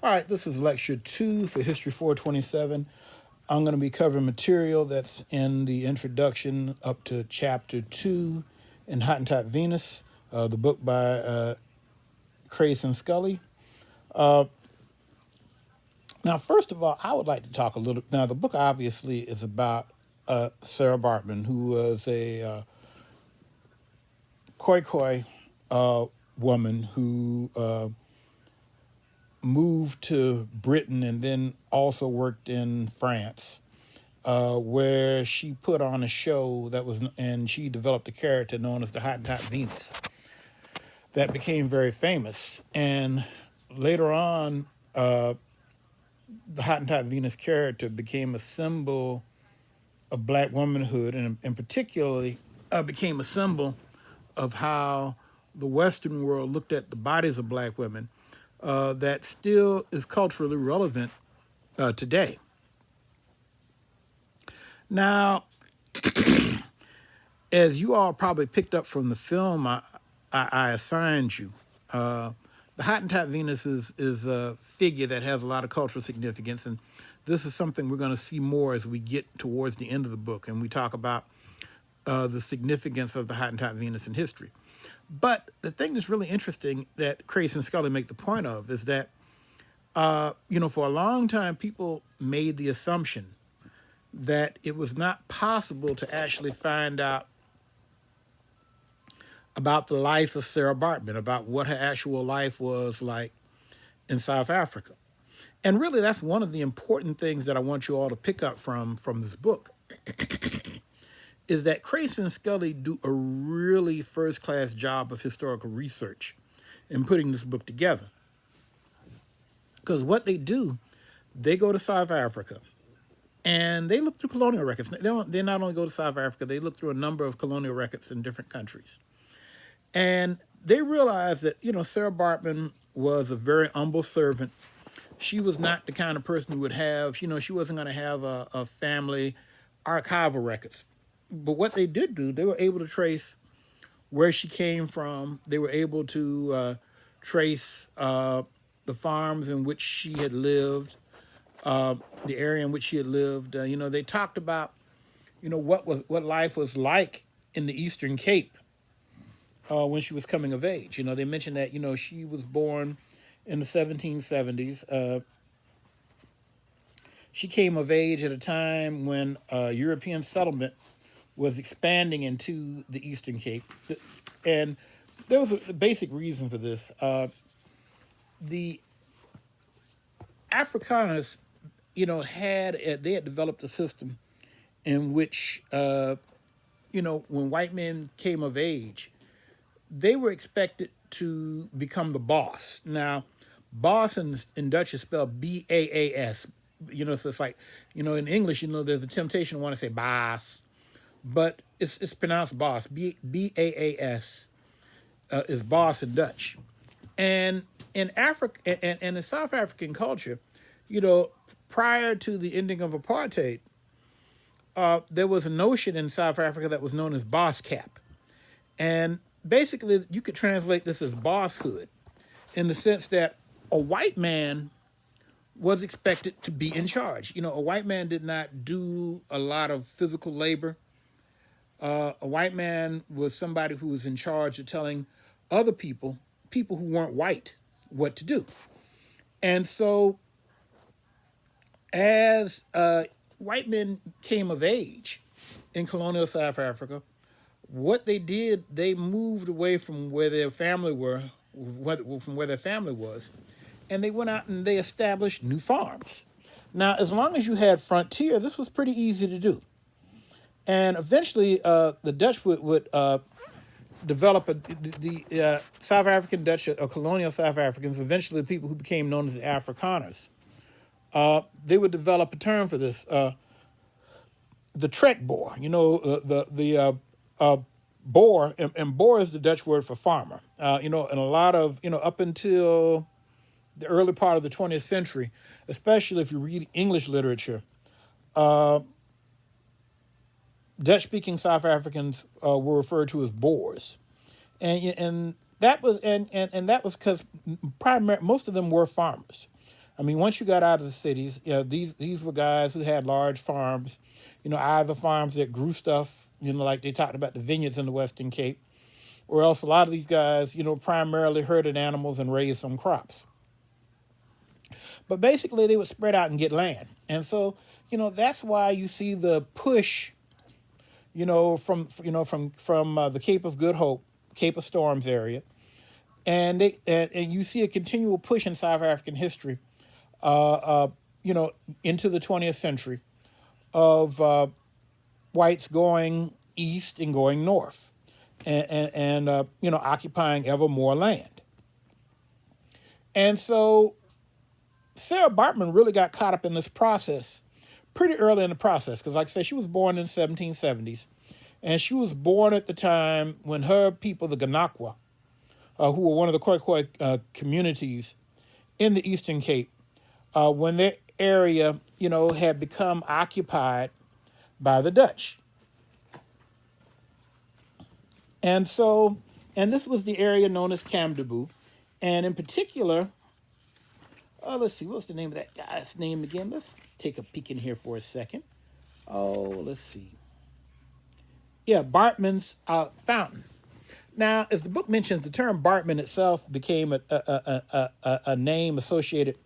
All right, this is lecture 2 for History 427. I'm going to be covering material that's in the introduction up to chapter 2 in Hottentot Venus, the book by Crace and Scully. Now, first of all, I would like to talk a little. Now, the book obviously is about Sarah Bartman, who was a Khoikhoi woman who moved to Britain and then also worked in France, where she put on a show that was, and she developed a character known as the Hottentot Venus that became very famous. And later on, the Hottentot Venus character became a symbol of black womanhood, and particularly became a symbol of how the Western world looked at the bodies of black women, that still is culturally relevant today. Now, as you all probably picked up from the film I assigned you, the Hottentot Venus is a figure that has a lot of cultural significance, and this is something we're going to see more as we get towards the end of the book and we talk about the significance of the Hottentot Venus in history. But the thing that's really interesting that Crace and Scully make the point of is that, for a long time, people made the assumption that it was not possible to actually find out about the life of Sarah Bartman, about what her actual life was like in South Africa. And really, that's one of the important things that I want you all to pick up from this book, is that Crace and Scully do a really first-class job of historical research in putting this book together. Because what they do, they go to South Africa, and they look through colonial records. They not only go to South Africa, they look through a number of colonial records in different countries. And they realize that, Sarah Bartman was a very humble servant. She was not the kind of person who would have, she wasn't going to have a family archival records. But what they did do, they were able to trace where she came from. They were able to trace the farms in which she had lived, the area in which she had lived. They talked about, what life was like in the Eastern Cape when she was coming of age. They mentioned that, she was born in the 1770s. She came of age at a time when European settlement was expanding into the Eastern Cape. And there was a basic reason for this. The Afrikaners, they had developed a system in which, when white men came of age, they were expected to become the boss. Now, boss in Dutch is spelled B-A-A-S. So it's like, in English, there's a temptation to want to say boss, but it's pronounced boss. B-A-A-S is boss in Dutch. And in Africa, and in South African culture, prior to the ending of apartheid, there was a notion in South Africa that was known as boss cap. And basically, you could translate this as bosshood in the sense that a white man was expected to be in charge. A white man did not do a lot of physical labor. A white man was somebody who was in charge of telling other people who weren't white, what to do. And so as white men came of age in colonial South Africa, what they did, they moved away from where their family was, and they went out and they established new farms. Now, as long as you had frontier, this was pretty easy to do. And eventually, the Dutch would develop the South African Dutch, or colonial South Africans, eventually the people who became known as the Afrikaners. They would develop a term for this, the trek boer. The boer, and boer is the Dutch word for farmer. And a lot of, up until the early part of the 20th century, especially if you read English literature, Dutch-speaking South Africans were referred to as Boers, and that was because most of them were farmers. I mean, once you got out of the cities, these were guys who had large farms, either farms that grew stuff, like they talked about the vineyards in the Western Cape, or else a lot of these guys, primarily herded animals and raised some crops. But basically, they would spread out and get land. And so, that's why you see the push, from the Cape of Good Hope, Cape of Storms area, and you see a continual push in South African history, into the 20th century of whites going east and going north, and occupying ever more land. And so Sarah Bartman really got caught up in this process pretty early in the process, because like I said, she was born in the 1770s, and she was born at the time when her people, the Ganakwa, who were one of the Khoikhoi communities in the Eastern Cape, when their area, had become occupied by the Dutch. And so, and this was the area known as Kamdaboo. And in particular, let's see, what's the name of that guy's name again? Let's take a peek in here for a second. Let's see. Yeah, Bartman's Fountain. Now, as the book mentions, the term Bartman itself became a name associated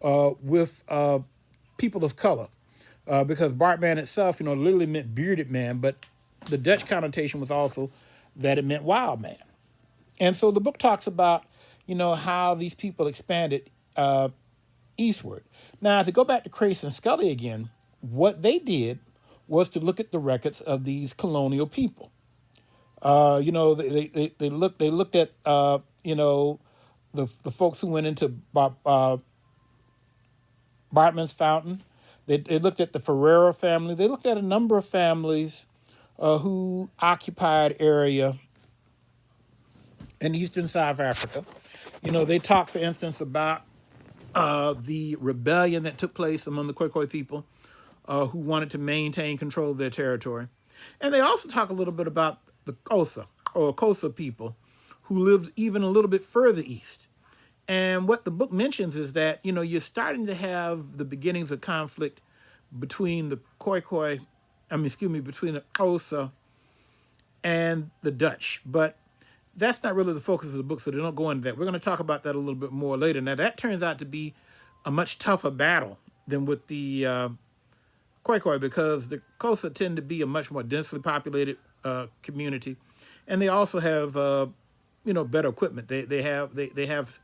with people of color, because Bartman itself, literally meant bearded man, but the Dutch connotation was also that it meant wild man. And so the book talks about, how these people expanded eastward. Now, to go back to Crace and Scully again, what they did was to look at the records of these colonial people. They looked at the folks who went into Bartman's Fountain. They looked at the Ferreira family. They looked at a number of families who occupied area in eastern South Africa. They talked, for instance, about the rebellion that took place among the Khoikhoi people who wanted to maintain control of their territory. And they also talk a little bit about the Xhosa people who lived even a little bit further east. And what the book mentions is that, you're starting to have the beginnings of conflict between the between the Xhosa and the Dutch. But that's not really the focus of the book, so they don't go into that. We're going to talk about that a little bit more later. Now, that turns out to be a much tougher battle than with the Khoikhoi, because the Xhosa tend to be a much more densely populated community, and they also have better equipment. They have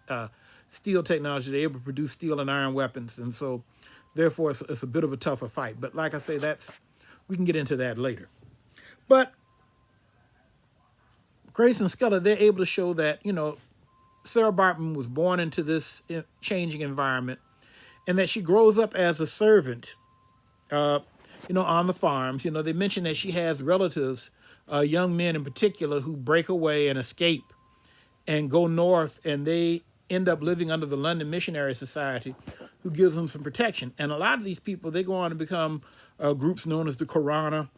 steel technology. They're able to produce steel and iron weapons, and so therefore it's a bit of a tougher fight. But like I say, we can get into that later. But Grace and Scully, they're able to show that Sarah Bartman was born into this changing environment, and that she grows up as a servant, on the farms. They mention that she has relatives, young men in particular, who break away and escape and go north, and they end up living under the London Missionary Society, who gives them some protection. And a lot of these people, they go on to become groups known as the Corona,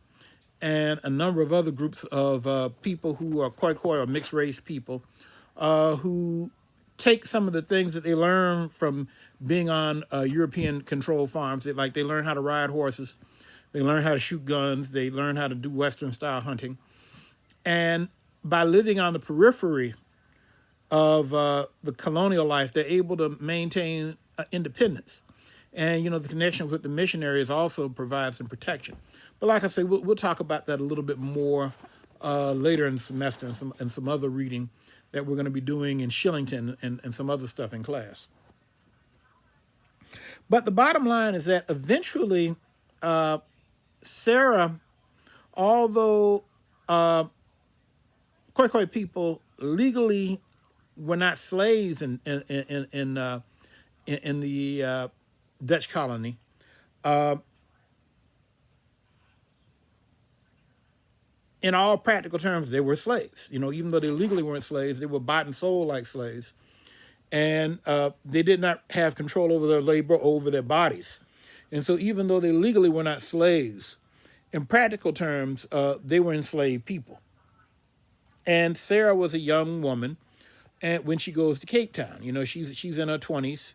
and a number of other groups of people who are Khoikhoi or mixed race people, who take some of the things that they learn from being on European controlled farms. They learn how to ride horses, they learn how to shoot guns, they learn how to do Western style hunting. And by living on the periphery of the colonial life, they're able to maintain independence. And, the connection with the missionaries also provides some protection. But like I say, we'll talk about that a little bit more later in the semester, and some other reading that we're going to be doing in Shillington and some other stuff in class. But the bottom line is that eventually Sarah, although Khoikhoi people legally were not slaves in the Dutch colony, in all practical terms, they were slaves. Even though they legally weren't slaves, they were bought and sold like slaves. And they did not have control over their labor, over their bodies. And so even though they legally were not slaves, in practical terms, they were enslaved people. And Sarah was a young woman, and when she goes to Cape Town, she's in her 20s.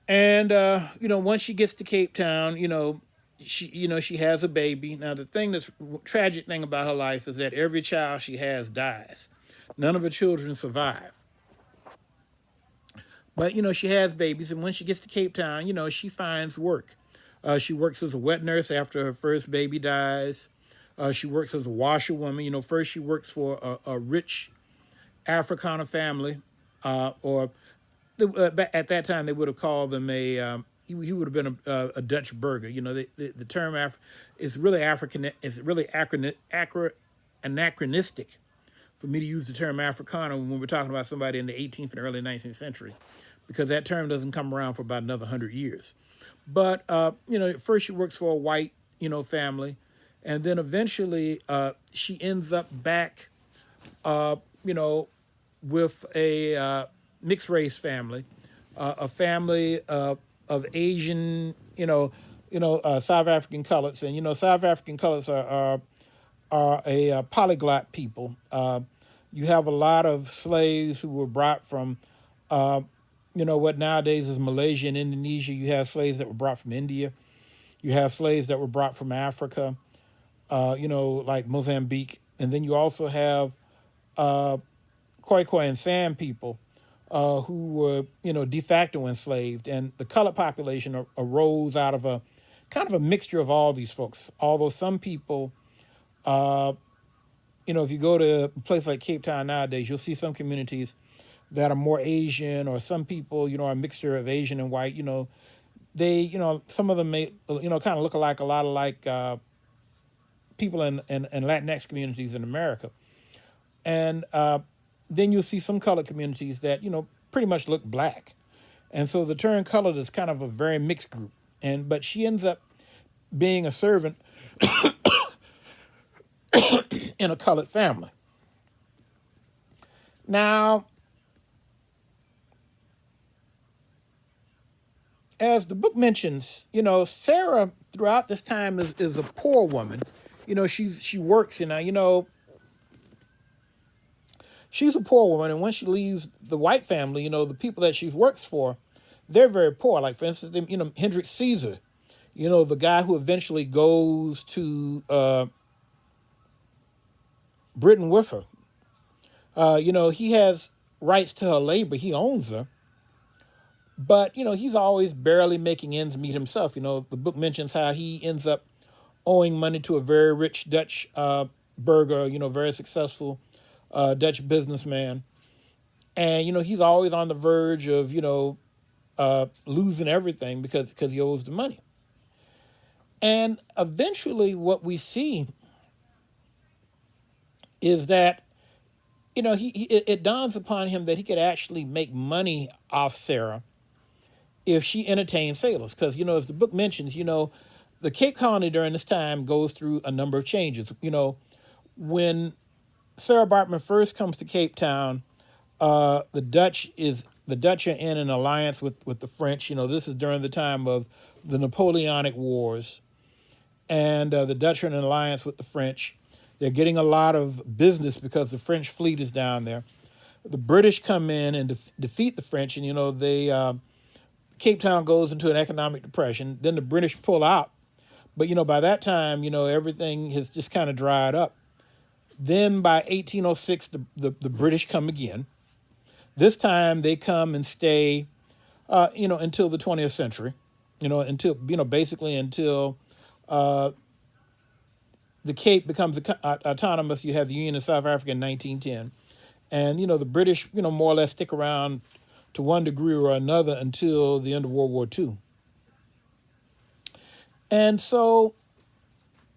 And once she gets to Cape Town, she has a baby. Now the thing that's tragic thing about her life is that every child she has dies. None of her children survive. But she has babies, and when she gets to Cape Town, she finds work. She works as a wet nurse after her first baby dies. She works as a washerwoman. First she works for a rich Afrikaner family, or at that time they would have called them a. He would have been a Dutch burger. The term is really African. It's really anachronistic for me to use the term Africana when we're talking about somebody in the 18th and early 19th century, because that term doesn't come around for about another 100 years. But first she works for a white family, and then eventually she ends up back you know with a mixed race family, a family of Asian, South African colors, and South African colors are a polyglot people. You have a lot of slaves who were brought from, what nowadays is Malaysia and Indonesia. You have slaves that were brought from India. You have slaves that were brought from Africa, like Mozambique. And then you also have Khoikhoi and San people who were, de facto enslaved. And the colored population arose out of a kind of a mixture of all these folks. Although some people, if you go to a place like Cape Town nowadays, you'll see some communities that are more Asian, or some people, are a mixture of Asian and white. They, some of them may, kind of look alike, a lot of like people in Latinx communities in America. And then you'll see some colored communities that, pretty much look black. And so the term colored is kind of a very mixed group. But she ends up being a servant in a colored family. Now, as the book mentions, Sarah throughout this time is a poor woman. She works, she's a poor woman, and when she leaves the white family, the people that she works for, they're very poor. Like, for instance, Hendrik Caesar, the guy who eventually goes to Britain with her. He has rights to her labor. He owns her. But, he's always barely making ends meet himself. The book mentions how he ends up owing money to a very rich Dutch burgher, very successful Dutch businessman. And, he's always on the verge of, losing everything because he owes the money. And eventually what we see is that, it dawns upon him that he could actually make money off Sarah if she entertained sailors. Because, as the book mentions, the Cape Colony during this time goes through a number of changes. When Sarah Bartman first comes to Cape Town, the Dutch are in an alliance with the French. This is during the time of the Napoleonic Wars. And the Dutch are in an alliance with the French. They're getting a lot of business because the French fleet is down there. The British come in and defeat the French, and, they... Cape Town goes into an economic depression. Then the British pull out. But, by that time, everything has just kind of dried up. Then by 1806, the British come again. This time they come and stay, until the 20th century, basically until the Cape becomes autonomous. You have the Union of South Africa in 1910. And, the British, more or less stick around to one degree or another until the end of World War II. And so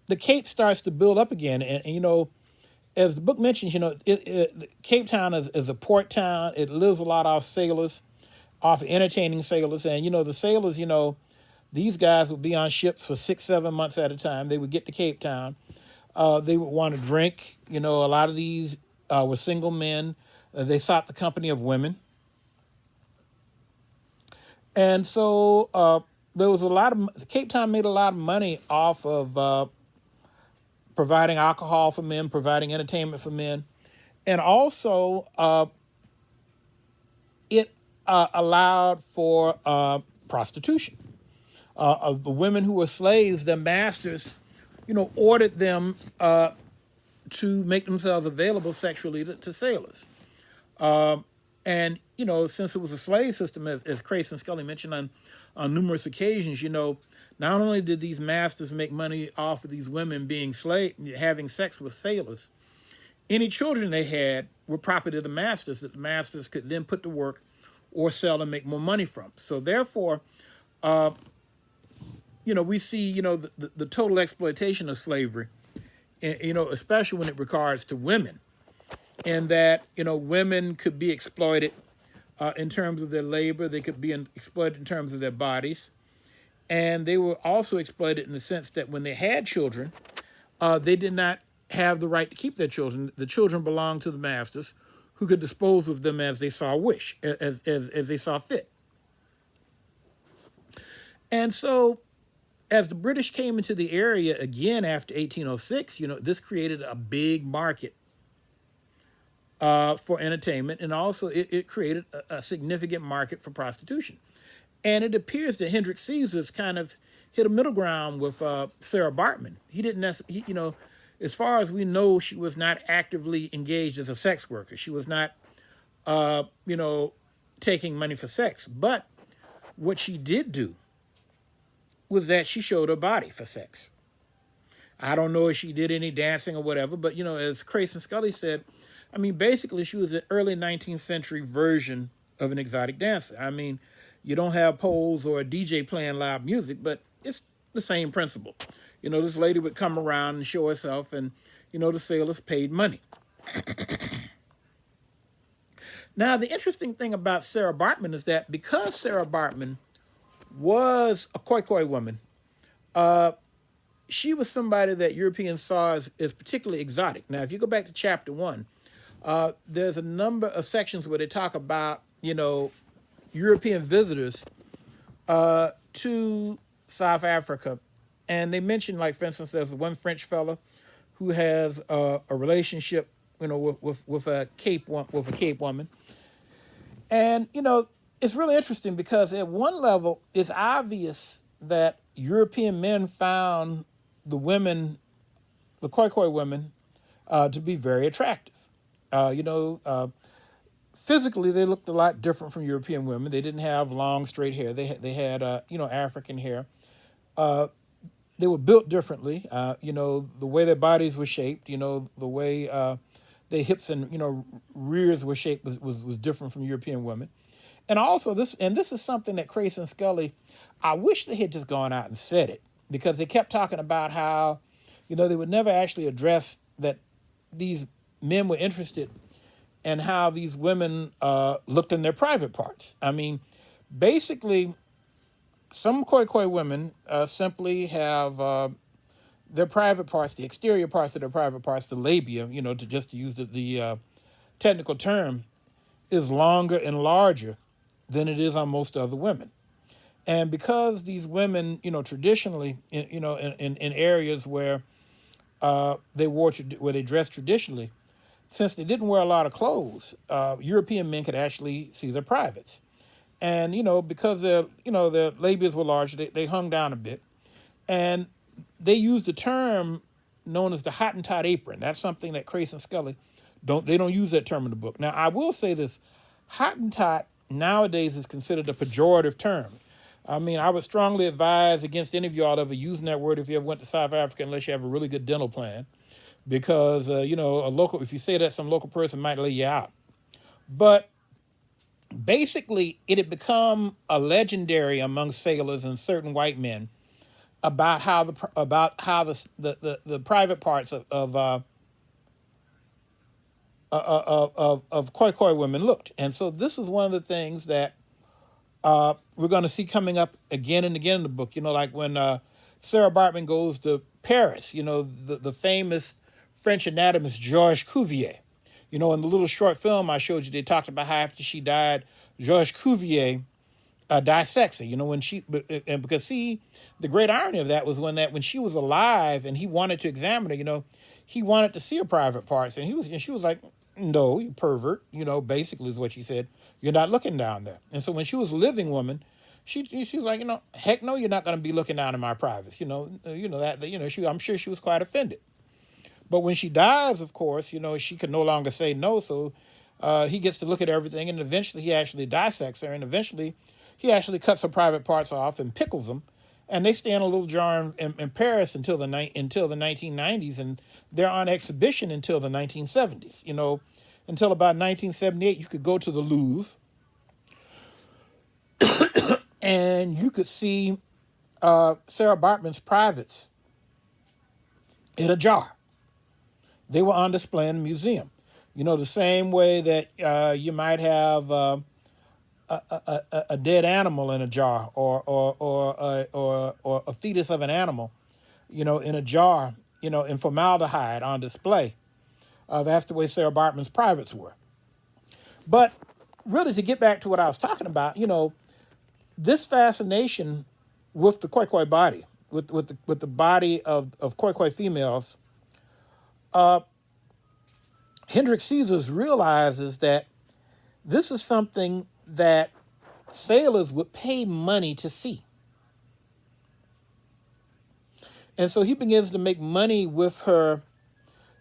the Cape starts to build up again. And as the book mentions, Cape Town is a port town. It lives a lot off sailors, off entertaining sailors. And, the sailors, these guys would be on ships for 6-7 months at a time. They would get to Cape Town. They would want to drink. A lot of these were single men. They sought the company of women. And so there was Cape Town made a lot of money off of providing alcohol for men, providing entertainment for men. And also it allowed for prostitution. Of the women who were slaves, their masters, ordered them to make themselves available sexually to sailors. And, since it was a slave system, as Crace and Scully mentioned on numerous occasions, not only did these masters make money off of these women being having sex with sailors, any children they had were property of the masters that the masters could then put to work or sell and make more money from. So therefore, we see, the total exploitation of slavery, especially when it regards to women, and that, women could be exploited in terms of their labor. They could be exploited in terms of their bodies. And they were also exploited in the sense that when they had children, they did not have the right to keep their children. The children belonged to the masters, who could dispose of them as they saw as they saw fit. And so, as the British came into the area again after 1806, this created a big market for entertainment, and also it created a significant market for prostitution. And it appears that Hendrik Caesars kind of hit a middle ground with Sarah Bartman. He didn't necessarily, as far as we know, she was not actively engaged as a sex worker. She was not, taking money for sex. But what she did do was that she showed her body for sex. I don't know if she did any dancing or whatever, but, as Crace and Scully said, basically she was an early 19th century version of an exotic dancer. You don't have poles or a DJ playing loud music, but it's the same principle. This lady would come around and show herself, and, the sailors paid money. Now, the interesting thing about Sarah Bartman is that because Sarah Bartman was a Khoikhoi woman, she was somebody that Europeans saw as particularly exotic. Now, if you go back to chapter 1, there's a number of sections where they talk about, European visitors to South Africa. And they mention, like, for instance, there's one French fella who has a relationship, with a Cape woman. And, it's really interesting because at one level, it's obvious that European men found the women, the Khoikhoi women, to be very attractive. Physically, they looked a lot different from European women. They didn't have long, straight hair. They had African hair. They were built differently. The way their bodies were shaped. The way their hips and rears were shaped was different from European women. And also this is something that Crace and Scully, I wish they had just gone out and said it, because they kept talking about how, they would never actually address that these men were interested in how these women looked in their private parts. Basically, some Khoikhoi women simply have their private parts, the exterior parts of their private parts, the labia, to use the technical term, is longer and larger than it is on most other women. And because these women, traditionally, in areas where where they dressed traditionally, since they didn't wear a lot of clothes, European men could actually see their privates. And, because their labias were large, they hung down a bit. And they used a term known as the Hottentot apron. That's something that Crace and Scully don't use that term in the book. Now, I will say this: Hottentot nowadays is considered a pejorative term. I would strongly advise against any of y'all ever using that word if you ever went to South Africa, unless you have a really good dental plan, because if you say that, some local person might lay you out. But basically, it had become a legendary among sailors and certain white men about how the private parts of Khoikhoi women looked. And so this is one of the things that we're going to see coming up again and again in the book. Like when Sarah Bartman goes to Paris, the famous French anatomist Georges Cuvier. In the little short film I showed you, they talked about how after she died, Georges Cuvier dissects her, because the great irony of that was when she was alive and he wanted to examine her, he wanted to see her private parts, and she was like, "No, you pervert," basically is what she said. "You're not looking down there." And so when she was a living woman, She's like, heck no, you're not going to be looking down in my privates. I'm sure she was quite offended. But when she dies, of course, she can no longer say no. So he gets to look at everything, and eventually he actually dissects her, and eventually he actually cuts her private parts off and pickles them, and they stay in a little jar in Paris until the 1990s, and they're on exhibition until the 1970s. Until about 1978, you could go to the Louvre, and you could see Sarah Bartman's privates in a jar. They were on display in the museum. The same way that you might have a dead animal in a jar, or a fetus of an animal, in a jar, in formaldehyde on display. That's the way Sarah Bartman's privates were. But really, to get back to what I was talking about, this fascination with the Khoikhoi body, with the body of Khoikhoi females, Hendrik Caesars realizes that this is something that sailors would pay money to see. And so he begins to make money with her,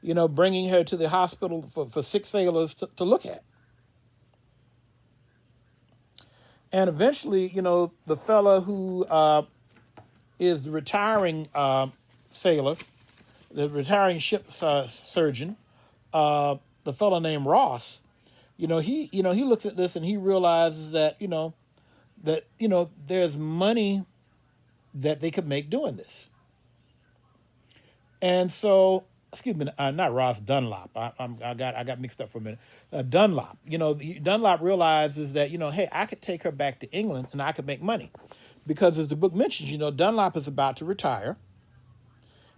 bringing her to the hospital for sick sailors to look at. And eventually, the fella who is the retiring sailor, the retiring ship surgeon, the fellow named Ross, he looks at this and he realizes that there's money that they could make doing this. And so, excuse me, not Ross, Dunlop. I got mixed up for a minute. Dunlop. Dunlop realizes that hey, I could take her back to England and I could make money, because as the book mentions, Dunlop is about to retire,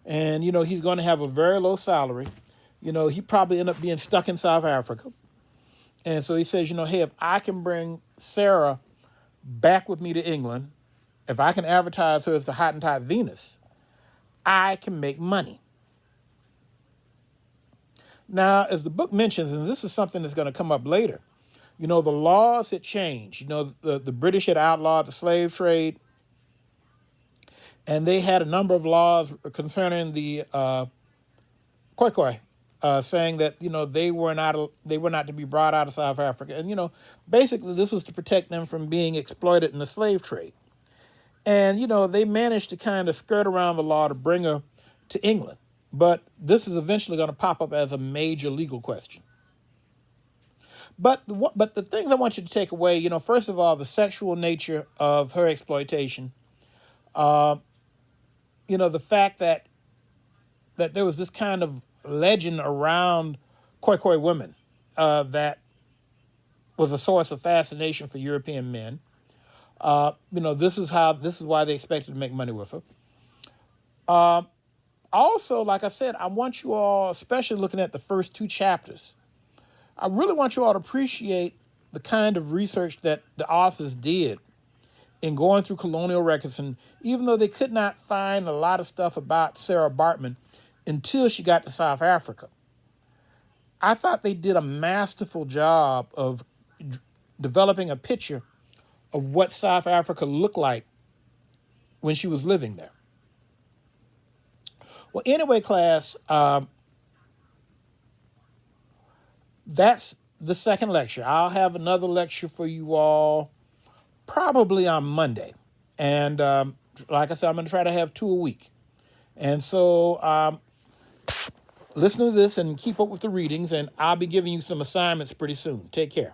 and he's going to have a very low salary. He probably end up being stuck in South Africa. And so he says, hey, if I can bring Sarah back with me to England, if I can advertise her as the Hottentot Venus, I can make money. Now, as the book mentions, and this is something that's going to come up later, the laws had changed. The British had outlawed the slave trade, and they had a number of laws concerning the Khoikhoi, saying that they were not to be brought out of South Africa, and basically this was to protect them from being exploited in the slave trade. And they managed to kind of skirt around the law to bring her to England, but this is eventually going to pop up as a major legal question. But the things I want you to take away, first of all, the sexual nature of her exploitation, the fact that there was this kind of legend around Khoikhoi women that was a source of fascination for European men. This is why they expected to make money with her. Also, like I said, I want you all, especially looking at the first two chapters, I really want you all to appreciate the kind of research that the authors did in going through colonial records. And even though they could not find a lot of stuff about Sarah Bartman until she got to South Africa, I thought they did a masterful job of developing a picture of what South Africa looked like when she was living there. Well, anyway, class, that's the second lecture. I'll have another lecture for you all probably on Monday. And like I said, I'm going to try to have 2 a week. And so listen to this and keep up with the readings, and I'll be giving you some assignments pretty soon. Take care.